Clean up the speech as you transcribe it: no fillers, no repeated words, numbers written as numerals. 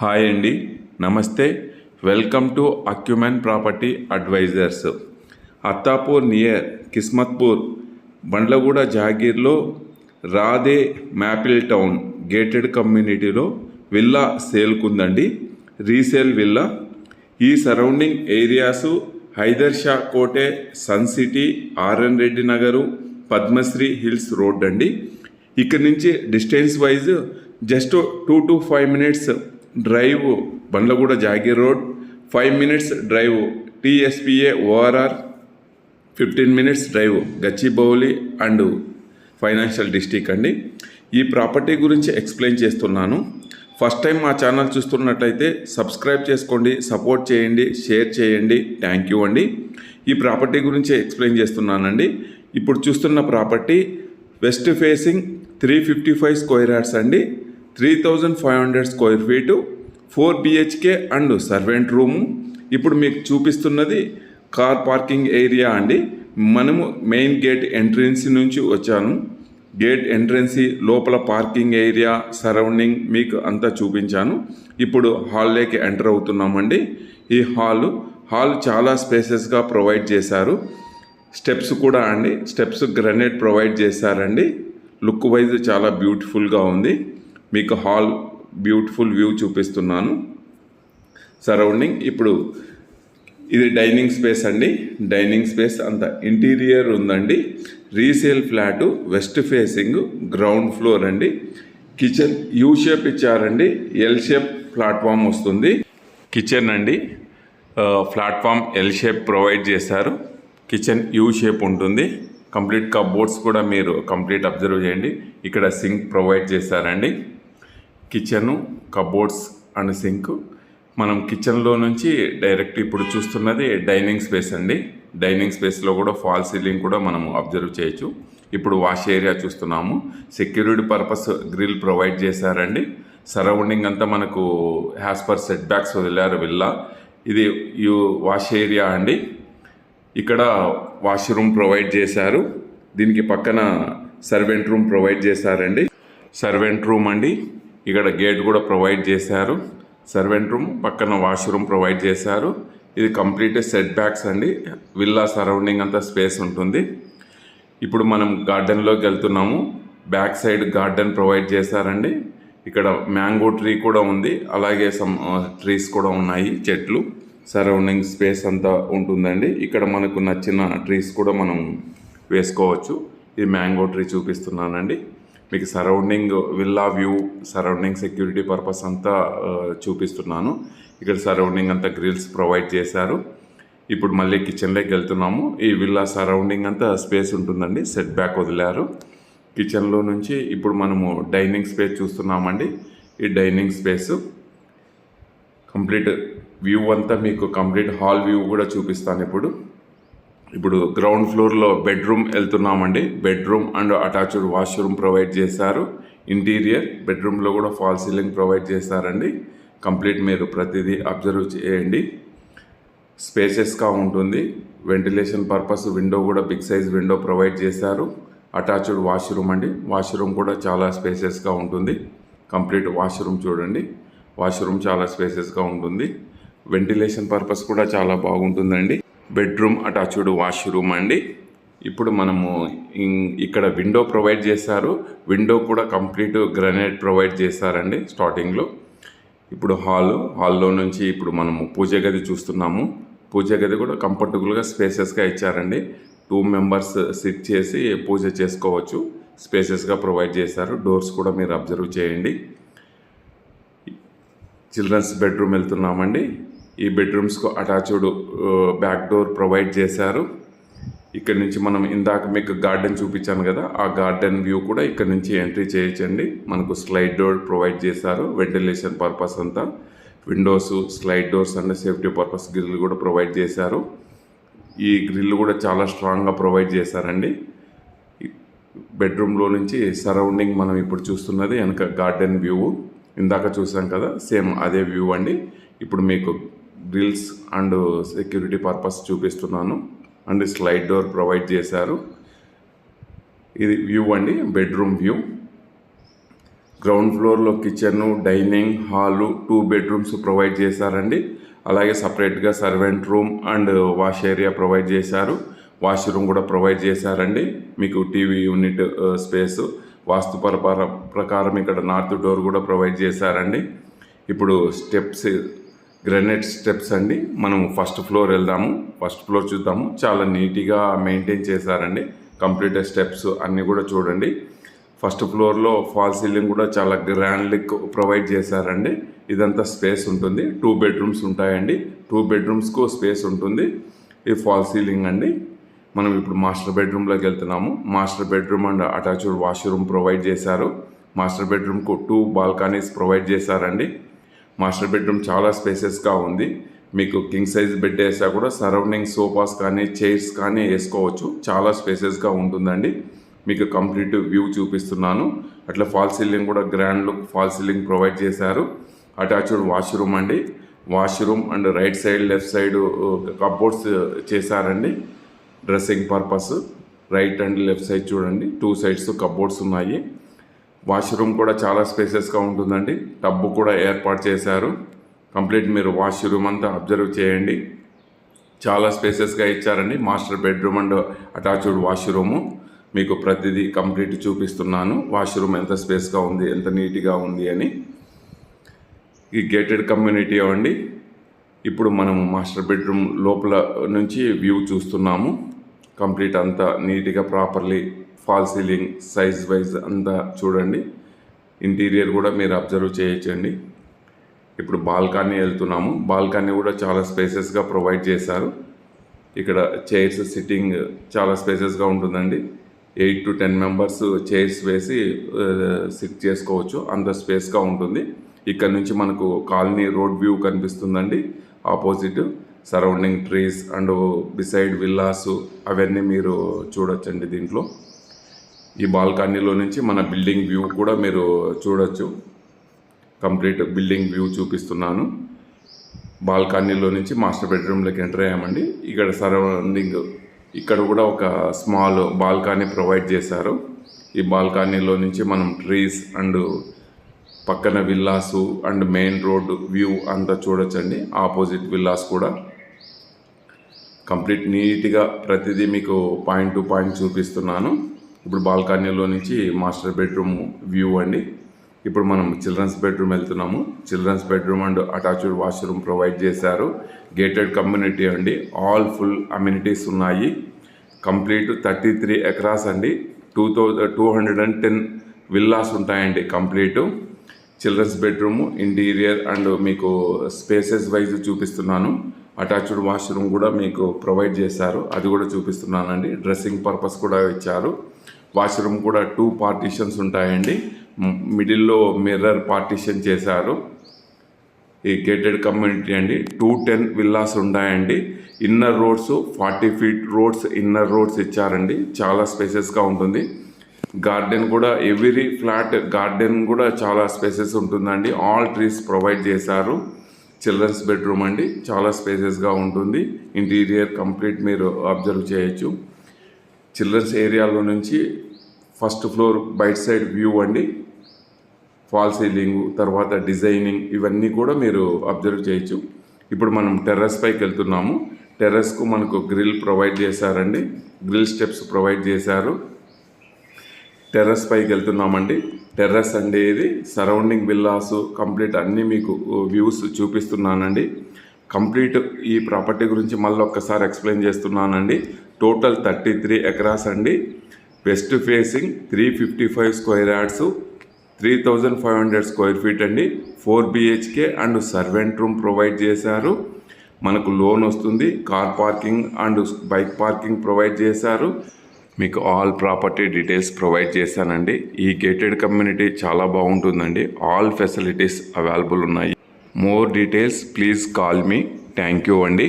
Hi అండి, నమస్తే. Welcome to Acumen Property Advisers. Attapur near Kismatpur Bandlaguda జాగీర్లో రాధే మ్యాపిల్ టౌన్ గేటెడ్ కమ్యూనిటీలో విల్లా సేల్కుందండి. Resale villa. ఈ సరౌండింగ్ ఏరియాసు హైదర్ షా కోటే, Sun City, R N Reddy Nagar, Padmashri Hills Road అండి. ఇక్కడ నుంచి distance wise just 2 to 5 minutes drive Bandlaguda Jagir road, 5 minutes drive TSPA ORR, 15 minutes drive Gachibowli and financial district అండి. ఈ ప్రాపర్టీ గురించి ఎక్స్ప్లెయిన్ చేస్తున్నాను. ఫస్ట్ టైం మా ఛానల్ చూస్తున్నట్లయితే సబ్స్క్రైబ్ చేసుకోండి, సపోర్ట్ చేయండి, షేర్ చేయండి. థ్యాంక్ యూ అండి. ఈ ప్రాపర్టీ గురించి ఎక్స్ప్లెయిన్ చేస్తున్నానండి. ఇప్పుడు చూస్తున్న property west facing 355 square yards అండి, 3500 square feet, 4 BHK and servant room. ఇప్పుడు మీకు చూపిస్తున్నది కార్ పార్కింగ్ ఏరియా అండి. మనము మెయిన్ గేట్ ఎంట్రన్స్ నుంచి వచ్చాను. గేట్ ఎంట్రన్సీ లోపల పార్కింగ్ ఏరియా సరౌండింగ్ మీకు అంతా చూపించాను. ఇప్పుడు హాల్లోకి ఎంటర్ అవుతున్నామండి. ఈ హాల్ చాలా స్పేసెస్గా ప్రొవైడ్ చేశారు. స్టెప్స్ కూడా అండి, స్టెప్స్ గ్రానైట్ ప్రొవైడ్ చేశారండి. లుక్ వైజ్ చాలా బ్యూటిఫుల్గా ఉంది. మీకు హాల్ బ్యూటిఫుల్ వ్యూ చూపిస్తున్నాను సరౌండింగ్. ఇప్పుడు ఇది డైనింగ్ స్పేస్ అండి. డైనింగ్ స్పేస్ అంతా ఇంటీరియర్ ఉందండి. Resale flat, west facing, ground floor అండి. కిచెన్ యూ షేప్ ఇచ్చారండి, ఎల్ షేప్ ప్లాట్ఫామ్ వస్తుంది. కిచెన్ అండి, ప్లాట్ఫామ్ ఎల్ షేప్ ప్రొవైడ్ చేశారు. కిచెన్ యూ షేప్ ఉంటుంది. కంప్లీట్ కబోర్డ్స్ కూడా మీరు కంప్లీట్ అబ్జర్వ్ చేయండి. ఇక్కడ సింక్ ప్రొవైడ్ చేశారండి. Kitchen, cupboards and sync. మనం కిచెన్లో నుంచి డైరెక్ట్ ఇప్పుడు చూస్తున్నది డైనింగ్ స్పేస్ అండి. డైనింగ్ స్పేస్లో కూడా ఫాల్ సీలింగ్ కూడా మనము అబ్జర్వ్ చేయొచ్చు. ఇప్పుడు వాష్ ఏరియా చూస్తున్నాము. సెక్యూరిటీ పర్పస్ గ్రిల్ ప్రొవైడ్ చేశారండి. సరౌండింగ్ అంతా మనకు యాజ్ పర్ సెట్ బ్యాక్స్ వదిలారు విల్లా. ఇది వాష్ ఏరియా అండి. ఇక్కడ వాష్రూమ్ ప్రొవైడ్ చేశారు. దీనికి పక్కన సర్వెంట్ రూమ్ ప్రొవైడ్ చేశారండి. సర్వెంట్ రూమ్ అండి. ఇక్కడ గేట్ కూడా ప్రొవైడ్ చేశారు. సర్వెంట్ రూమ్ పక్కన వాష్రూమ్ ప్రొవైడ్ చేశారు. ఇది కంప్లీట్ సెట్ బ్యాక్స్ అండి. విల్లా సరౌండింగ్ అంతా స్పేస్ ఉంటుంది. ఇప్పుడు మనం గార్డెన్లోకి వెళ్తున్నాము. బ్యాక్ సైడ్ గార్డెన్ ప్రొవైడ్ చేశారండి. ఇక్కడ మ్యాంగో ట్రీ కూడా ఉంది, అలాగే సమ్ ట్రీస్ కూడా ఉన్నాయి, చెట్లు. సరౌండింగ్ స్పేస్ అంతా ఉంటుందండి. ఇక్కడ మనకు నచ్చిన ట్రీస్ కూడా మనం వేసుకోవచ్చు. ఇది మ్యాంగో ట్రీ చూపిస్తున్నానండి మీకు. Surrounding villa view, surrounding security purpose అంతా చూపిస్తున్నాను. ఇక్కడ సరౌండింగ్ అంతా గ్రిల్స్ ప్రొవైడ్ చేశారు. ఇప్పుడు మళ్ళీ కిచెన్లోకి వెళ్తున్నాము. ఈ విల్లా సరౌండింగ్ అంతా స్పేస్ ఉంటుందండి, సెట్ బ్యాక్ వదిలారు. కిచెన్లో నుంచి ఇప్పుడు మనము డైనింగ్ స్పేస్ చూస్తున్నామండి. ఈ డైనింగ్ స్పేస్ కంప్లీట్ వ్యూ అంతా మీకు కంప్లీట్ హాల్ వ్యూ కూడా చూపిస్తాను. ఇప్పుడు గ్రౌండ్ ఫ్లోర్లో బెడ్రూమ్ వెళ్తున్నామండి. Bedroom and attached washroom provide చేశారు. ఇంటీరియర్ బెడ్రూమ్లో కూడా ఫాల్ సీలింగ్ ప్రొవైడ్ చేశారండి. కంప్లీట్ మీరు ప్రతిదీ అబ్జర్వ్ చేయండి. స్పేసెస్గా ఉంటుంది. వెంటిలేషన్ పర్పస్ విండో కూడా బిగ్ సైజ్ విండో ప్రొవైడ్ చేశారు. అటాచ్డ్ వాష్రూమ్ అండి. వాష్రూమ్ కూడా చాలా స్పేసెస్గా ఉంటుంది. కంప్లీట్ వాష్రూమ్ చూడండి. వాష్రూమ్ చాలా స్పేసెస్గా ఉంటుంది. వెంటిలేషన్ పర్పస్ కూడా చాలా బాగుంటుందండి. బెడ్రూమ్ అటాచ్డ్ వాష్రూమ్ అండి. ఇప్పుడు మనము ఇక్కడ విండో ప్రొవైడ్ చేశారు. విండో కూడా కంప్లీట్ గ్రానైట్ ప్రొవైడ్ చేశారండి స్టార్టింగ్లో. ఇప్పుడు హాల్లో నుంచి ఇప్పుడు మనము పూజ గది చూస్తున్నాము. పూజ గది కూడా కంఫర్టబుల్గా స్పేసెస్గా ఇచ్చారండి. 2 members సిట్ చేసి పూజ చేసుకోవచ్చు. స్పేసెస్గా ప్రొవైడ్ చేశారు. డోర్స్ కూడా మీరు అబ్జర్వ్ చేయండి. చిల్డ్రన్స్ బెడ్రూమ్ వెళ్తున్నామండి. ఈ బెడ్రూమ్స్కు అటాచ్డ్ బ్యాక్ డోర్ ప్రొవైడ్ చేశారు. ఇక్కడ నుంచి మనం ఇందాక మీకు గార్డెన్ చూపించాను కదా, ఆ గార్డెన్ వ్యూ కూడా ఇక్కడ నుంచి ఎంట్రీ చేయొచ్చండి. మనకు స్లైడ్ డోర్ ప్రొవైడ్ చేశారు. వెంటిలేషన్ పర్పస్ అంతా windows, slide doors and safety purpose grill కూడా ప్రొవైడ్ చేశారు. ఈ గ్రిల్ కూడా చాలా స్ట్రాంగ్గా ప్రొవైడ్ చేశారండి. బెడ్రూమ్లో నుంచి సరౌండింగ్ మనం ఇప్పుడు చూస్తున్నది వెనక గార్డెన్ వ్యూ. ఇందాక చూసాం కదా, సేమ్ అదే వ్యూ అండి. ఇప్పుడు మీకు గ్రిల్స్ అండ్ సెక్యూరిటీ పర్పస్ చూపిస్తున్నాను. అండ్ స్లైడ్ డోర్ ప్రొవైడ్ చేశారు. ఇది వ్యూ అండి, బెడ్రూమ్ వ్యూ. గ్రౌండ్ ఫ్లోర్లో kitchen, dining hall, 2 bedrooms provide చేశారండి. అలాగే సపరేట్గా servant room and wash area provide చేశారు. వాష్రూమ్ కూడా ప్రొవైడ్ చేశారండి. మీకు టీవీ యూనిట్ స్పేస్ వాస్తు ప్రకారం ఇక్కడ నార్త్ డోర్ కూడా ప్రొవైడ్ చేశారండి. ఇప్పుడు స్టెప్స్, గ్రానైట్ స్టెప్స్ అండి. మనం ఫస్ట్ ఫ్లోర్ వెళ్దాము. ఫస్ట్ ఫ్లోర్ చూద్దాము. చాలా నీట్గా మెయింటైన్ చేశారండి. కంప్లీట్ స్టెప్స్ అన్నీ కూడా చూడండి. ఫస్ట్ ఫ్లోర్లో ఫాల్ సీలింగ్ కూడా చాలా గ్రాండ్ లుక్ ప్రొవైడ్ చేశారండి. ఇదంతా స్పేస్ ఉంటుంది. 2 బెడ్రూమ్స్ ఉంటాయండి. 2 బెడ్రూమ్స్కు స్పేస్ ఉంటుంది. ఇది ఫాల్ సీలింగ్ అండి. మనం ఇప్పుడు మాస్టర్ బెడ్రూమ్లోకి వెళ్తున్నాము. Master bedroom and attached washroom provide చేశారు. మాస్టర్ బెడ్రూమ్కు 2 బాల్కనీస్ ప్రొవైడ్ చేశారండి. మాస్టర్ బెడ్రూమ్ చాలా స్పేసెస్గా ఉంది. మీకు కింగ్ సైజ్ బెడ్ వేసా కూడా సరౌండింగ్ సోఫాస్ కానీ చైర్స్ కానీ వేసుకోవచ్చు. చాలా స్పేసెస్గా ఉంటుందండి. మీకు కంప్లీట్ వ్యూ చూపిస్తున్నాను. అట్లా ఫాల్ సీలింగ్ కూడా grand look fall ceiling provide చేశారు. అటాచ్డ్ వాష్రూమ్ అండి. Washroom and right side left side cupboards చేశారండి. Dressing purpose right and left side చూడండి, 2 సైడ్స్ కప్బోర్డ్స్ ఉన్నాయి. వాష్రూమ్ కూడా చాలా స్పేసెస్గా ఉంటుందండి. టబ్బు కూడా ఏర్పాటు చేశారు. కంప్లీట్ మీరు వాష్రూమ్ అంతా అబ్జర్వ్ చేయండి. చాలా స్పేసెస్గా ఇచ్చారండి. Master bedroom and attached washroom మీకు ప్రతిదీ కంప్లీట్ చూపిస్తున్నాను. వాష్రూమ్ ఎంత స్పేస్గా ఉంది, ఎంత నీట్గా ఉంది అని. ఈ గేటెడ్ కమ్యూనిటీ అండి. ఇప్పుడు మనము మాస్టర్ బెడ్రూమ్ లోపల నుంచి వ్యూ చూస్తున్నాము. కంప్లీట్ అంతా నీట్గా properly fall ceiling size wise అంతా చూడండి. ఇంటీరియర్ కూడా మీరు అబ్జర్వ్ చేయొచ్చండి. ఇప్పుడు బాల్కనీ వెళ్తున్నాము. బాల్కనీ కూడా చాలా స్పేసెస్గా ప్రొవైడ్ చేశారు. ఇక్కడ చైర్స్ సిట్టింగ్ చాలా స్పేసెస్గా ఉంటుందండి. 8 to 10 మెంబర్స్ చైర్స్ వేసి సిట్ చేసుకోవచ్చు. అంత స్పేస్గా ఉంటుంది. ఇక్కడ నుంచి మనకు కాలనీ రోడ్ వ్యూ కనిపిస్తుందండి. Opposite surrounding trees and beside villas అవన్నీ మీరు చూడొచ్చండి. దీంట్లో ఈ బాల్కనీలో నుంచి మన బిల్డింగ్ వ్యూ కూడా మీరు చూడొచ్చు. కంప్లీట్ బిల్డింగ్ వ్యూ చూపిస్తున్నాను. బాల్కనీలో నుంచి మాస్టర్ బెడ్రూమ్లోకి ఎంటర్ అయ్యామండి. ఇక్కడ సరౌండింగ్ ఇక్కడ కూడా ఒక స్మాల్ బాల్కనీ ప్రొవైడ్ చేశారు. ఈ బాల్కనీలో నుంచి మనం ట్రీస్ అండ్ పక్కన villas and main road view అంతా చూడొచ్చండి. ఆపోజిట్ విల్లాస్ కూడా కంప్లీట్ నీట్గా ప్రతిదీ మీకు పాయింట్ టు పాయింట్ చూపిస్తున్నాను. ఇప్పుడు బాల్కనీలో నుంచి మాస్టర్ బెడ్రూమ్ వ్యూ అండి. ఇప్పుడు మనం చిల్డ్రన్స్ బెడ్రూమ్ వెళ్తున్నాము. Children's bedroom and attached washroom provide చేశారు. గేటెడ్ కమ్యూనిటీ అండి. ఆల్ ఫుల్ అమ్యూనిటీస్ ఉన్నాయి. కంప్లీట్ 33 ఎకరాస్ అండి. 210 విల్లాస్ ఉంటాయండి complete. Children's bedroom interior and మీకు స్పేసెస్ వైజ్ చూపిస్తున్నాను. అటాచ్డ్ వాష్రూమ్ కూడా మీకు ప్రొవైడ్ చేశారు. అది కూడా చూపిస్తున్నానండి. డ్రెస్సింగ్ పర్పస్ కూడా ఇచ్చారు. వాష్రూమ్ కూడా 2 పార్టీషన్స్ ఉంటాయండి. మిడిల్లో మిర్రర్ పార్టీషన్ చేశారు. ఈ గేటెడ్ కమ్యూనిటీ అండి. 210 విల్లాస్ ఉంటాయండి. Inner roads 40 feet roads inner roads ఇచ్చారండి. చాలా స్పేసెస్గా ఉంటుంది. గార్డెన్ కూడా ఎవ్రీ ఫ్లాట్ గార్డెన్ కూడా చాలా స్పేసెస్ ఉంటుందండి. ఆల్ ట్రీస్ ప్రొవైడ్ చేశారు. చిల్డ్రన్స్ బెడ్రూమ్ అండి. చాలా స్పేసెస్గా ఉంటుంది. ఇంటీరియర్ కంప్లీట్ మీరు అబ్జర్వ్ చేయొచ్చు. చిల్డ్రన్స్ ఏరియాలో నుంచి ఫస్ట్ ఫ్లోర్ బయట సైడ్ వ్యూ అండి. ఫాల్ సీలింగ్ తర్వాత డిజైనింగ్ ఇవన్నీ కూడా మీరు అబ్జర్వ్ చేయొచ్చు. ఇప్పుడు మనం టెర్రస్ పైకి వెళ్తున్నాము. టెర్రస్కు మనకు గ్రిల్ ప్రొవైడ్ చేశారండి. గ్రిల్ స్టెప్స్ ప్రొవైడ్ చేశారు. టెర్రస్ పైకి వెళ్తున్నామండి. టెర్రస్ అంటే ఇది సరౌండింగ్ విల్లాస్ కంప్లీట్ అన్నీ మీకు వ్యూస్ చూపిస్తున్నానండి. కంప్లీట్ ఈ ప్రాపర్టీ గురించి మళ్ళీ ఒక్కసారి ఎక్స్ప్లెయిన్ చేస్తున్నానండి. టోటల్ 33 ఎకరాస్ అండి. West facing 355 square yards, 3500 square feet అండి. 4 BHK and servant room provide చేశారు. మనకు లోన్ వస్తుంది. Car parking and bike parking provide చేశారు. మీకు ఆల్ ప్రాపర్టీ డీటెయిల్స్ ప్రొవైడ్ చేశానండి. ఈ గేటెడ్ కమ్యూనిటీ చాలా బాగుంటుందండి. ఆల్ ఫెసిలిటీస్ అవైలబుల్ ఉన్నాయి. More details please call me. Thank you అండి.